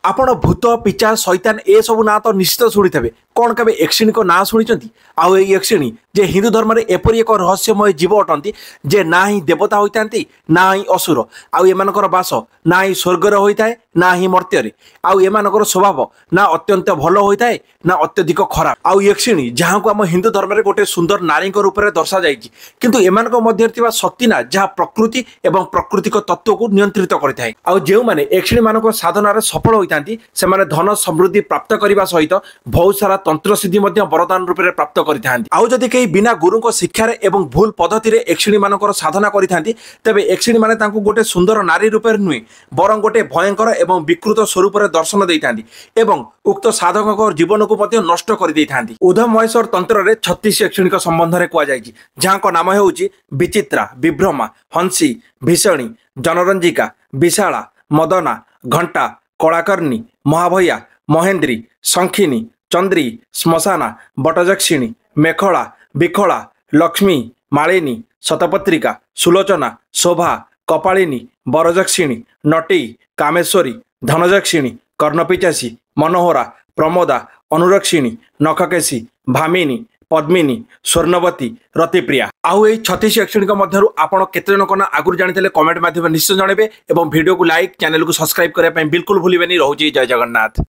आपण भूत पिचा शैतान ए सब ना तो निश्चित शुणी थे कौन केवे यक्षिणी को ना शुणी आउ यक्षिणी जे हिंदू धर्म में एपरी एक रहस्यमय जीव अटंती जे ना ही देवता होता ना ही असुर आउ एमानकर बास ना ही स्वर्गर होता है ना ही मर्त्य आउ एमानकर स्वभाव ना अत्यंत भल होता है ना अत्यधिक खराब आउ यक्षिणी जहाँ को आम हिंदू धर्म में गोटे सुंदर नारी रूप में दर्शा जाइए किंतु एमानक मध्य थिबा शक्ति ना जहाँ प्रकृति एवं प्राकृतिक तत्व को नियंत्रित करथाय आउ जेउ माने यक्षिणी मानक साधनार सफल होइतांती से माने धन समृद्धि प्राप्त करने सहित बहुत सारा तंत्र सिद्धि वरदान रूप में प्राप्त करिथांती आउ जदि कहीं बिना गुरु शिक्षार एवं भूल पद्धति यक्षिणी मानकर साधना करिथांती तेबे यक्षिणी माने तांको गोटे सुंदर नारी रूप में नुहे बरं गोटे भयंकर एवं विकृत स्वरूप दर्शन देइथांती एवं उक्त साधक जीवन को नष्ट कर देइथांती उधम महेश्वर तंत्र में 36 यक्षिणी संबंध में कहुई जहाँ नाम होउची विचित्रा विभ्रमा हंसी भीषणी जनरंजिका विशाला मदना घंटा कलाकर्णी महाभया महेन्द्री शंखिनी चंद्री श्मशाना बटजक्षिणी मेखला विखला लक्ष्मी मालिनी शतपत्रिका सुलोचना शोभा कपालिनी बरजक्षिणी नटी कामेश्वरी धनजक्षिणी कर्णपिचासी मनोहरा प्रमोदा अनुरक्षिणी नखकेशी भामिनी पद्मिनी स्वर्णवती रतिप्रिया आउ ये 36 यक्षिणी मध्य आपण केते जन ना आगुरी जानी कमेंट माध्यम निश्चय जनइबे और वीडियो को लाइक चैनल को सब्सक्राइब करने बिल्कुल भूलिबेनी। रहउची जय जगन्नाथ।